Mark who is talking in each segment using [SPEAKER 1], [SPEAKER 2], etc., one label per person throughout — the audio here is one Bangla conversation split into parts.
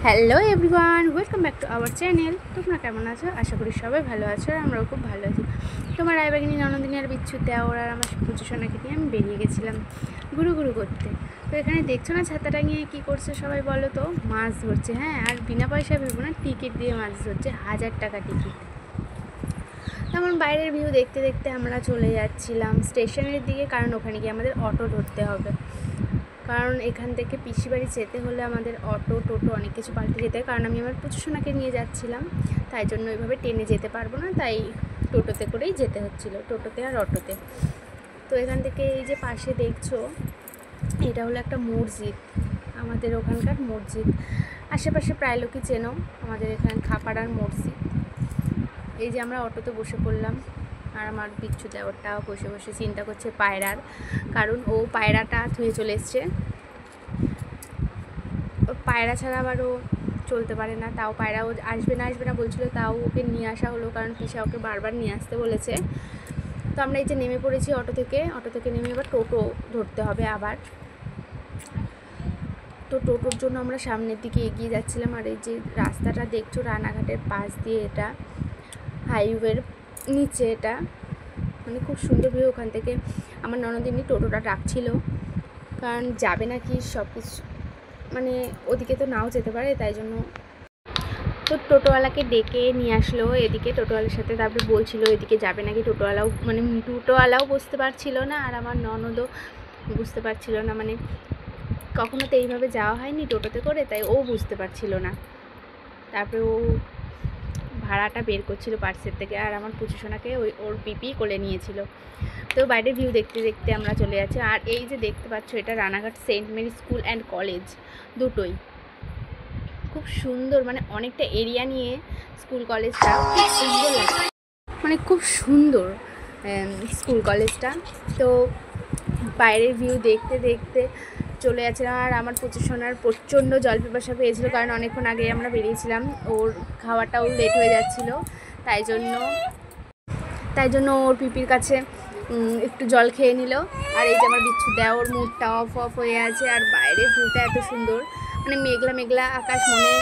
[SPEAKER 1] Hello everyone, welcome back to our channel. তোমরা কেমন আছো? আশা করি সবাই ভালো আছো আর আমরাও খুব ভালো আছি। তোমার রায়বাগিনী ননদিনী আর বিচ্ছু দেওয়ার আর আমার পুজোসোনাকে নিয়ে আমি বেরিয়ে গেছিলাম গুরু করতে। তো এখানে দেখছো না ছাতা টাঙিয়ে কী করছে সবাই বলো তো? মাছ ধরছে। হ্যাঁ, আর বিনা পয়সা ভেবো না, টিকিট দিয়ে মাছ ধরছে, 1000 টাকা টিকিট। তেমন বাইরের ভিউ দেখতে দেখতে আমরা চলে যাচ্ছিলাম স্টেশনের দিকে, কারণ ওখানে গিয়ে আমাদের অটো ধরতে হবে। কারণ এখান থেকে পিসি বাড়ি যেতে হলে আমাদের অটো টোটো অনেক কিছু পাল্টে যেতে হয়, কারণ আমি আমার পুজোসোনাকে নিয়ে যাচ্ছিলাম, তাই জন্য ওইভাবে ট্রেনে যেতে পারবো না, তাই টোটোতে করেই যেতে হচ্ছিলো, টোটোতে আর অটোতে। তো এখান থেকে এই যে পাশে দেখছো, এটা হলো একটা মসজিদ, আমাদের ওখানকার মসজিদ। আশেপাশে প্রায় লোকই চেনো, আমাদের এখানে খাপাড়ার মসজিদ। এই যে আমরা অটোতে বসে পড়লাম, আর আমার বিচ্ছু দেওয়ারটাও বসে বসে চিন্তা করছে পায়রার, কারণ ও পায়রাটা ধুয়ে চলে এসছে। পায়রা ছাড়া আবারও চলতে পারে না, তাও পায়রা ও আসবে না বলছিলো, তাও ওকে নিয়ে আসা হলো, কারণ পিসা ওকে বারবার নিয়ে আসতে বলেছে। তো আমরা এই যে নেমে পড়েছি অটো থেকে নেমে এবার টোটো ধরতে হবে আবার। তো টোটোর জন্য আমরা সামনের দিকে এগিয়ে যাচ্ছিলাম। আর এই যে রাস্তাটা দেখছো রানাঘাটের পাশ দিয়ে, এটা হাইওয়ের নিচে, এটা মানে খুব সুন্দর ভিউ। ওখান থেকে আমার ননদিনী টোটোটা ডাকছিল, কারণ যাবে নাকি সব কিছু, মানে ওদিকে তো নাও যেতে পারে, তাই জন্য তো টোটোওয়ালাকে ডেকে নিয়ে আসলো এদিকে। টোটোওয়ালার সাথে তারপরে বলছিল এদিকে যাবে নাকি, টোটোওয়ালাও বুঝতে পারছিল না, আর আমার ননদও বুঝতে পারছিল না, মানে কখনো তো এইভাবে যাওয়া হয়নি টোটোতে করে, তাই ও বুঝতে পারছিল না। তারপরে ও ভাড়াটা বের করছিল পার্সের থেকে, আর আমার পুজোসোনাকে ওর পিপি কোলে নিয়েছিল। তো বাইরের ভিউ দেখতে দেখতে আমরা চলে যাচ্ছি। আর এই যে দেখতে পাচ্ছ, এটা Ranaghat saint Mary school and college, দুটোই খুব সুন্দর, মানে অনেকটা এরিয়া নিয়ে স্কুল কলেজটা, খুব সুন্দর লাগে, মানে খুব সুন্দর স্কুল কলেজটা। তো বাইরের ভিউ দেখতে দেখতে চলে যাচ্ছিলাম, আর আমার পুজোসোনার প্রচণ্ড জল পিপাসা পেয়েছিল, কারণ অনেকক্ষণ আগে আমরা বেরিয়েছিলাম, ওর খাওয়াটাও লেট হয়ে যাচ্ছিল, তাই জন্য ওর পিপির কাছে একটু জল খেয়ে নিল। আর এই যে আমার বিচ্ছু দেওয়া, ওর মুডটা অফ হয়ে আছে। আর বাইরের ভিউটা এত সুন্দর, মানে মেঘলা আকাশ, মনে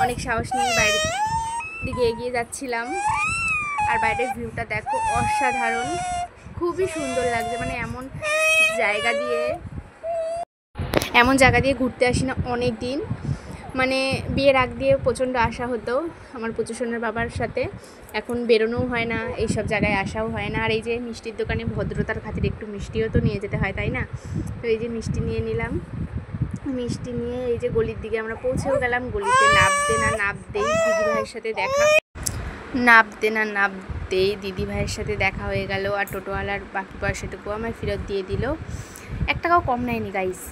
[SPEAKER 1] অনেক সাহস নিয়ে বাইরের দিকে এগিয়ে যাচ্ছিলাম। আর বাইরের ভিউটা দেখো, অসাধারণ, খুবই সুন্দর লাগছে। মানে এমন জায়গা দিয়ে ঘুরতে আসি না অনেক দিন, মানে বিয়ের আগ দিয়ে প্রচণ্ড আশা হতো আমার পুজোসোনার বাবার সাথে, এখন বেরোনোও হয় না, এইসব জায়গায় আসাও হয় না। আর এই যে মিষ্টির দোকানে ভদ্রতার খাতিরে একটু মিষ্টিও তো নিয়ে যেতে হয়, তাই না? তো এই যে মিষ্টি নিয়ে নিলাম, মিষ্টি নিয়ে এই যে গলির দিকে আমরা পৌঁছেও গেলাম। গলিতে নাবতেই দিদি ভাইয়ের সাথে দেখা হয়ে গেল। আর টোটোওয়ালার বাকি পয়সাটুকু আমায় ফেরত দিয়ে দিল, 1 টাকাও কম নেয়নি গাইস।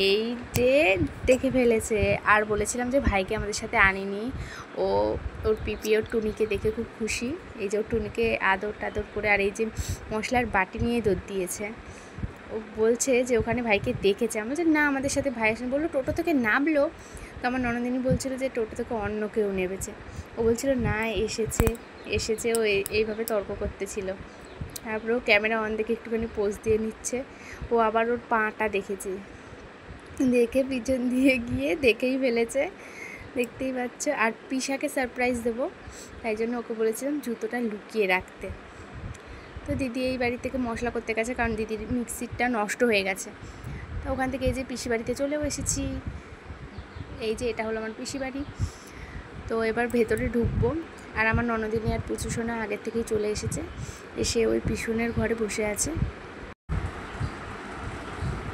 [SPEAKER 1] এই যে দেখে ফেলেছে। আর বলেছিলাম যে ভাইকে আমাদের সাথে আনিনি, ওর পিপি ওর টুনিকে দেখে খুব খুশি। এই যে ওর টুনিকে আদর টাদর করে, আর এই যে মশলার বাটি নিয়ে দুধ দিয়েছে। ও বলছে যে ওখানে ভাইকে দেখেছে। আমরা যে না, আমাদের সাথে ভাই আসেন, বললো টোটো থেকে নামলো। তো আমার ননদিনী বলছিল যে টোটো থেকে অন্য কেউ নেমেছে, ও বলছিল না এসেছে ও এইভাবে তর্ক করতেছিল। তারপরে ও ক্যামেরা অন দেখে একটুখানি পোজ দিয়ে নিচ্ছে। ও আবার ওর পাটা দেখেছে, দেখে পিছন দিয়ে গিয়ে দেখেই ফেলেছে, দেখতেই পাচ্ছ। আর পিসাকে সারপ্রাইজ দেবো, তাই জন্য ওকে বলেছিলাম জুতোটা লুকিয়ে রাখতে। তো দিদি এই বাড়ি থেকে মশলা করতে গেছে, কারণ দিদির মিক্সিটা নষ্ট হয়ে গেছে। তো ওখান থেকে এই যে পিসি বাড়িতে চলেও এসেছি। এই যে এটা হলো আমার পিসি বাড়ি। তো এবার ভেতরে ঢুকবো। আর আমার ননদিনী আর পুজোসোনা আগের থেকেই চলে এসেছে, এসে ওই পিছনের ঘরে বসে আছে,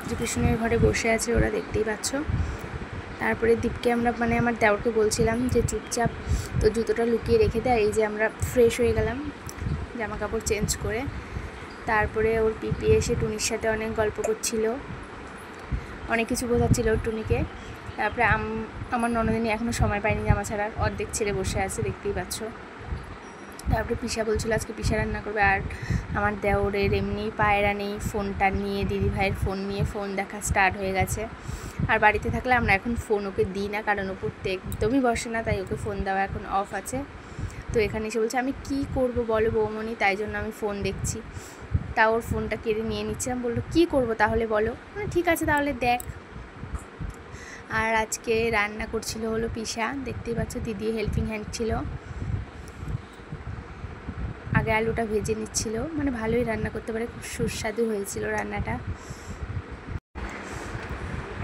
[SPEAKER 1] যে পিছনের ঘরে বসে আছে ওরা, দেখতেই পাচ্ছ। তারপরে দীপকে আমরা, মানে আমার দেওরকে বলছিলাম যে চুপচাপ তো জুতোটা লুকিয়ে রেখে দেয়। এই যে আমরা ফ্রেশ হয়ে গেলাম জামা কাপড় চেঞ্জ করে। তারপরে ওর পিপি এসে টুনির সাথে অনেক গল্প করছিল, অনেক কিছু বোঝাচ্ছিল টুনিকে। তারপরে আমার ননদিনী এখনও সময় পায়নি জামা ছাড়ার, অর্ধেক ছেড়ে বসে আছে, দেখতেই পাচ্ছ। তারপরে পিসা বলছিল আজকে পিসা রান্না করবে। আর আমার দেওরের এমনি পায়রা নেই, ফোনটা নিয়ে দিদিভাইয়ের ফোন নিয়ে ফোন দেখা স্টার্ট হয়ে গেছে। আর বাড়িতে থাকলে আমরা এখন ফোন ওকে দিই না, কারণ ও পড়তে একদমই বসে না, তাই ওকে ফোন দেওয়া এখন অফ আছে। তো এখানে এসে বলছে আমি কি করব বলো বৌমনি, তাই জন্য আমি ফোন দেখছি। তা ওর ফোনটা কেড়ে নিয়ে নিচ্ছিলাম, বললো কী করবো তাহলে বলো, ঠিক আছে তাহলে দেখ। আর আজকে রান্না করছিল হলো পিসা, দেখতেই পাচ্ছ দিদি হেল্পিং হ্যান্ড ছিল। আগে আলুটা ভেজে নিচ্ছিল, মানে ভালোই রান্না করতে পারে, খুব সুস্বাদু হয়েছিল রান্নাটা।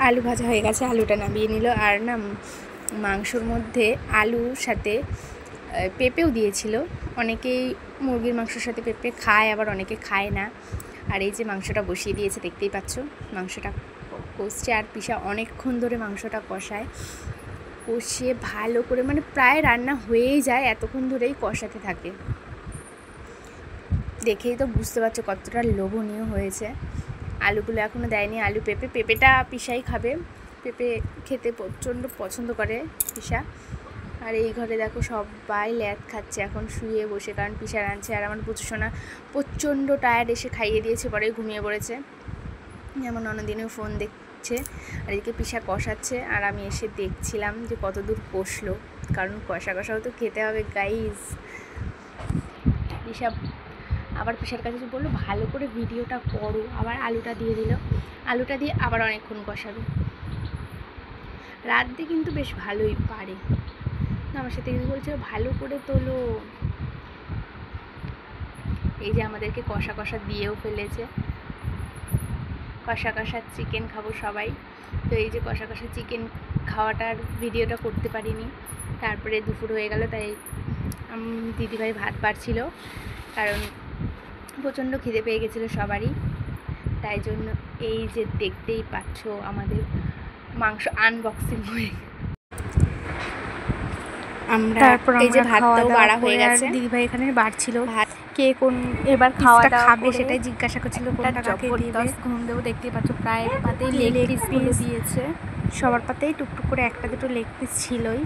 [SPEAKER 1] আলু ভাজা হয়ে গেছে, আলুটা নামিয়ে নিল। আর না মাংসর মধ্যে আলুর সাথে পেঁপেও দিয়েছিল। অনেকেই মুরগির মাংসের সাথে পেঁপে খায়, আবার অনেকে খায় না। আর এই যে মাংসটা বসিয়ে দিয়েছে, দেখতেই পাচ্ছ মাংসটা কষছে। আর পিসা অনেকক্ষণ ধরে মাংসটা কষায়, কষিয়ে ভালো করে, মানে প্রায় রান্না হয়েই যায়, এতক্ষণ ধরেই কষাতে থাকে। দেখেই তো বুঝতে পারছো কতটা লোভনীয় হয়েছে। আলুগুলো এখনও দেয়নি, আলু পেঁপেটা পিসাই খাবে, পেঁপে খেতে প্রচণ্ড পছন্দ করে পিসা। আর এই ঘরে দেখো সবাই ল্যাদ খাচ্ছে এখন শুয়ে বসে, কারণ পিসা রাঁধছে। আর আমার বুঝছোনা প্রচণ্ড টায়ার্ড, এসে খাইয়ে দিয়েছে, পরে ঘুমিয়ে পড়েছে। যেমন ননদিনও ফোন দেখছে, আর এদিকে পিসা কষাচ্ছে, আর আমি এসে দেখছিলাম যে কত দূর কষলো, কারণ কষাও তো খেতে হবে গাইস। পিসা আবার পিসার কাছে বললো ভালো করে ভিডিওটা করো, আবার আলুটা দিয়ে দিল, আলুটা দিয়ে আবার অনেকক্ষণ কষাবে। রাত দিয়ে কিন্তু বেশ ভালোই পারে, আমার সাথে কিছু বলছে ভালো করে তোলো। এই যে আমাদেরকে কষা দিয়েও ফেলেছে, কষা চিকেন খাবো সবাই। তো এই যে কষা চিকেন খাওয়াটার ভিডিওটা করতে পারিনি, তারপরে দুপুর হয়ে গেল, তাই দিদিভাই ভাত বাড়ছিল, কারণ প্রচণ্ড খিদে পেয়ে গেছিলো সবারই। তাই জন্য এই যে দেখতেই পাচ্ছ আমাদের মাংস আনবক্সিং হয়ে, আমরা এই যে ভাতটাও বাড়া হয়ে গেছে, দিদিভাই এখানে বাড়ছিল ভাত। কে কোন এবার খাওয়া খাবে সেটাই জিজ্ঞাসা করছিল, কোনটা কাকে দিবে। ঘুম দেবো, দেখতেই পাচ্ছ প্রায় পাতেই লেগ পিসগুলো দিয়েছে, সবার পাতেই টুকটুক করে একটা দুটো লেগ পিস ছিলই।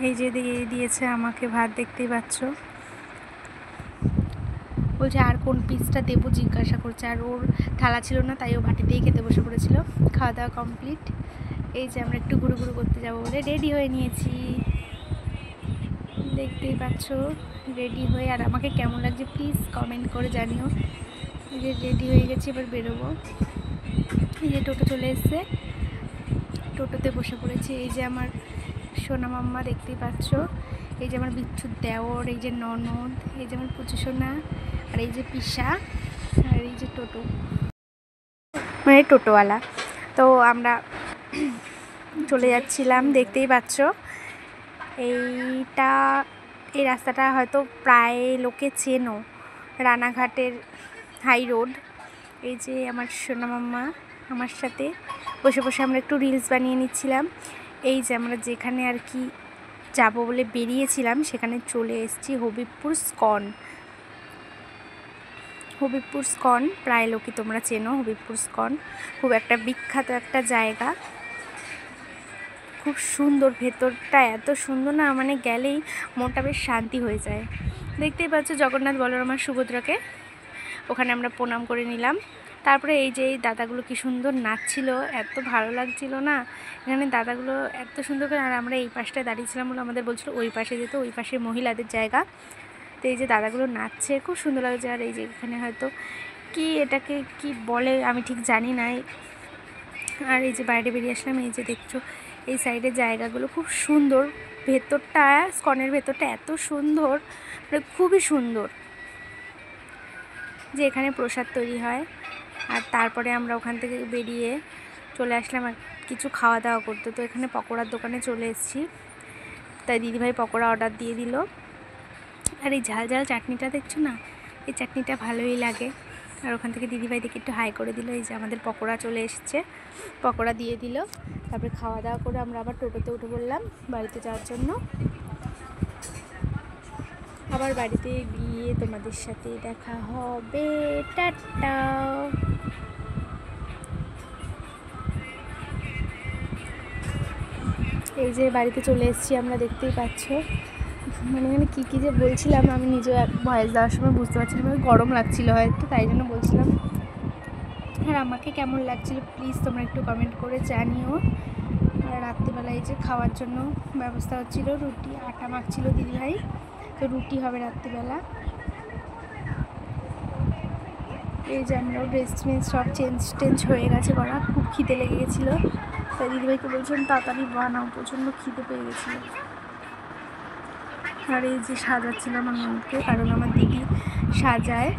[SPEAKER 1] এই যে দিয়েছে আমাকে ভাত, দেখতেই পাচ্ছ। বলছে আর কোন পিসটা দেবো জিজ্ঞাসা করছে, আর ওর থালা ছিল না, তাই ও ভাটিতেই খেতে বসে পড়েছিল। খাওয়া দাওয়া কমপ্লিট। এই যে আমরা একটু ঘুরু করতে যাবো বলে রেডি হয়ে নিয়েছি, দেখতেই পাচ্ছ রেডি হয়ে। আর আমাকে কেমন লাগছে প্লিজ কমেন্ট করে জানিও। এই যে রেডি হয়ে গেছি, এবার বেরোবো। এই যে টোটো চলে এসছে, টোটোতে বসে পড়েছি। এই যে আমার সোনা মাম্মা, দেখতেই পাচ্ছ। এই যে আমার বিচ্ছুর দেওর, এই যে ননদ, এই যে আমার পুচু সোনা, আর এই যে পিসা, আর এই যে টোটো, মানে টোটোওয়ালা। তো আমরা চলে যাচ্ছিলাম, দেখতেই পাচ্ছ। এই রাস্তাটা হয়তো প্রায় লোকে চেনো, রানাঘাটের হাই রোড। এই যে আমার সোনা মাম্মা আমার সাথে বসে বসে আমরা একটু রিলস বানিয়ে নিচ্ছিলাম। এই যে আমরা যেখানে আর কি যাব বলে বেরিয়েছিলাম, সেখানে চলে এসেছি, হবিবপুর স্কন। প্রায় লোকই তোমরা চেনো হবিবপুর স্কন, খুব একটা বিখ্যাত একটা জায়গা, খুব সুন্দর। ভেতরটা এত সুন্দর না, মানে গেলেই মনটা বেশ শান্তি হয়ে যায়। দেখতেই পাচ্ছ জগন্নাথ বলরাম আর সুভদ্রাকে, ওখানে আমরা প্রণাম করে নিলাম। তারপরে এই যে এই দাদাগুলো কি সুন্দর নাচছিল, এত ভালো লাগছিল না এখানে দাদাগুলো এত সুন্দর করে। আর আমরা এই পাশটায় দাঁড়িয়েছিলাম বলে আমাদের বলছিল ওই পাশে যেতে, ওই পাশে মহিলাদের জায়গা। তো এই যে দাদাগুলো নাচছে, খুব সুন্দর লাগছে। আর এই যে এখানে হয়তো কি এটাকে কি বলে আমি ঠিক জানি না। আর এই যে বাইরে বেরিয়ে আসলাম, এই যে দেখছো এই সাইডের জায়গাগুলো খুব সুন্দর। ভেতরটা, স্কনের ভেতরটা এত সুন্দর, মানে খুবই সুন্দর, যে এখানে প্রসাদ তৈরি হয়। আর তারপরে আমরা ওখান থেকে বেরিয়ে চলে আসলাম কিছু খাওয়া দাওয়া করতে। তো এখানে পকোড়ার দোকানে চলে এসেছি, তাই দিদিভাই পকোড়া অর্ডার দিয়ে দিল। আর এই ঝাল ঝাল চাটনিটা দেখছো না, এই চাটনিটা ভালোই লাগে। আর ওখান থেকে দিদিভাই দেখে একটু হাই করে দিল। এই যে আমাদের পকোড়া চলে এসছে, পকোড়া দিয়ে দিল। তারপরে খাওয়া দাওয়া করে আমরা আবার টোটোতে উঠে পড়লাম বাড়িতে যাওয়ার জন্য। আবার বাড়িতে গিয়ে তোমাদের সাথে দেখা হবে, টাটা। এই যে বাড়িতে চলে এসেছি আমরা, দেখতেই পাচ্ছ। মানে এখানে কী যে বলছিলাম আমি নিজেও ভয়েস দেওয়ার সময় বুঝতে পারছিলাম, গরম লাগছিলো হয়তো, তাই জন্য বলছিলাম। আর আমাকে কেমন লাগছিলো প্লিজ তোমরা একটু কমেন্ট করে জানিও। আর রাত্রিবেলা এই যে খাওয়ার জন্য ব্যবস্থা হচ্ছিলো, রুটি আটা মাখছিল দিদিভাই, তো রুটি হবে রাত্রিবেলা।
[SPEAKER 2] এই যে আমরাও ড্রেস মেস সব চেঞ্জ হয়ে গেছে করা। খুব খিদে লেগে গেছিলো, তাই দিদিভাইকে বলছিলাম তাড়াতাড়ি বানাও, প্রচণ্ড খিদে পেয়ে গেছিলো। আর এই যে সাজাচ্ছিল আমার ননদকে, কারণ আমার দিদি সাজায়,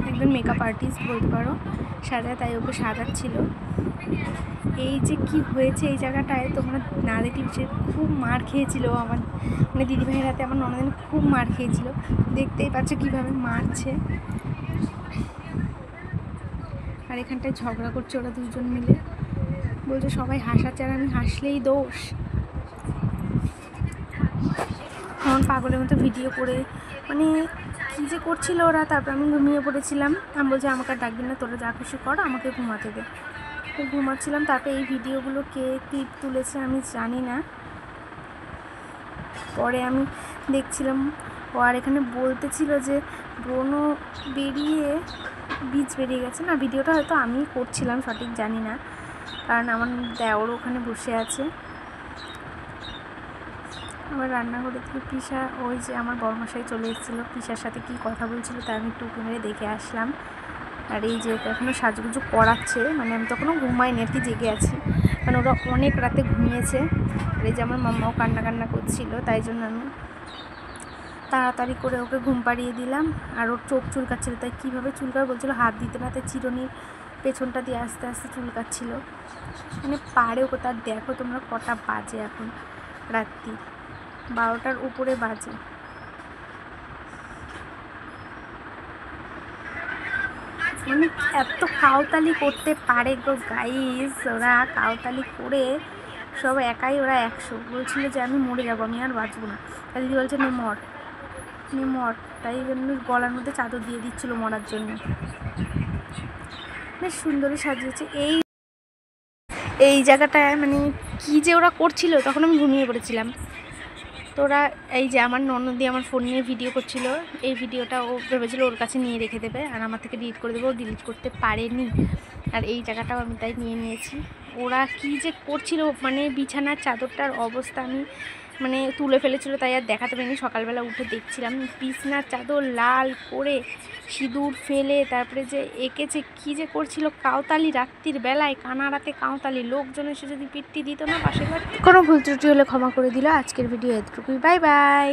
[SPEAKER 2] একজন মেকআপ আর্টিস্ট বলতে পারো, সাজায়, তাই ওকে সাজাচ্ছিল। এই যে কি হয়েছে এই জায়গাটায় তোমরা না দেখলে সে খুব মার খেয়েছিল আমার, মানে দিদিভাইয়ের হাতে আমার ননদিন খুব মার খেয়েছিল, দেখতেই পাচ্ছ কীভাবে মারছে। আর এখানটায় ঝগড়া করছে ওরা দুজন মিলে, বলছে সবাই হাসাচ্ছে আর আমি হাসলেই দোষ। আমার পাগলের মতো ভিডিও করে মানে কী যে করছিল ওরা। তারপর আমি ঘুমিয়ে পড়েছিলাম, আমি বলছি আমাকে আর ডাকবি না, তোরা যা খুশি কর, আমাকে ঘুমাতে দে। তো ঘুমাচ্ছিলাম। তারপরে এই ভিডিওগুলো কে ক্লিপ তুলেছে আমি জানি না, পরে আমি দেখছিলাম ও আর এখানে বলতেছিল যে ব্রণও বেরিয়ে বীজ বেরিয়ে গেছে না। ভিডিওটা হয়তো আমি করছিলাম, সঠিক জানি না, কারণ আমার দেওরও ওখানে বসে আছে। আমার রান্নাঘরে থেকে পিসা, ওই যে আমার বড়মশাই চলে এসেছিলো, পিসার সাথে কি কথা বলছিল তাই আমি টুকু মেরে দেখে আসলাম। আর এই যে ওকে এখনও সাজুগুজু করাচ্ছে, মানে আমি তখনও ঘুমাইনি আর কি, জেগে আছি, কারণ ওরা অনেক রাতে ঘুমিয়েছে। আর এই যে আমার মাম্মাও কান্না করছিল, তাই জন্য আমি তাড়াতাড়ি করে ওকে ঘুম পাড়িয়ে দিলাম। আর ওর চোখ চুলকাচ্ছিল, তাই কীভাবে চুলকাবে বলছিল, হাত দিতে না, তাই চিরুনির পেছনটা দিয়ে আস্তে আস্তে চুলকাচ্ছিল, মানে পারেও কোথাও। দেখো তোমরা কটা বাজে এখন, রাত্রি 12টার উপরে বাজে। মানে এত কাউতালি করতে পারে গো গাইস, ওরা কাউতালি করে সব একাই ওরা 100। বলছিল যে আমি মরে যাবো, আমি আর বাঁচবো না। তাই দিদি বলছে নে মর, তাই জন্য গলার মধ্যে চাদর দিয়ে দিচ্ছিলো মরার জন্য। বেশ সুন্দরই সাজিয়েছে। এই জায়গাটায় মানে কি যে ওরা করছিল, তখন আমি ঘুমিয়ে পড়েছিলাম। তো ওরা এই যে আমার ননদি আমার ফোন নিয়ে ভিডিও করছিল, এই ভিডিওটা ও ভেবেছিল ওর কাছে নিয়ে রেখে দেবে আর আমার থেকে ডিলিট করে দেবে, ও ডিলিট করতে পারেনি। আর এই জায়গাটাও আমি তাই নিয়ে নিয়েছি। ওরা কি যে করছিল, মানে বিছানার চাদরটার অবস্থা আমি মানে তুলে ফেলেছিল, তাই আর দেখাতে পারিনি। সকালবেলা উঠে দেখছিলাম বিছানার চাদর লাল করে সিঁদুর ফেলে তারপরে যে এঁকেছে, কী যে করছিল কাউতালি, রাত্রির বেলায় কানা রাতে কাউতালি, লোকজন এসে যদি পিট্টি দিত না পাশের বাড়ি। কোনো ভুল ত্রুটি হলে ক্ষমা করে দিল। আজকের ভিডিও এতটুকুই, বাই বাই।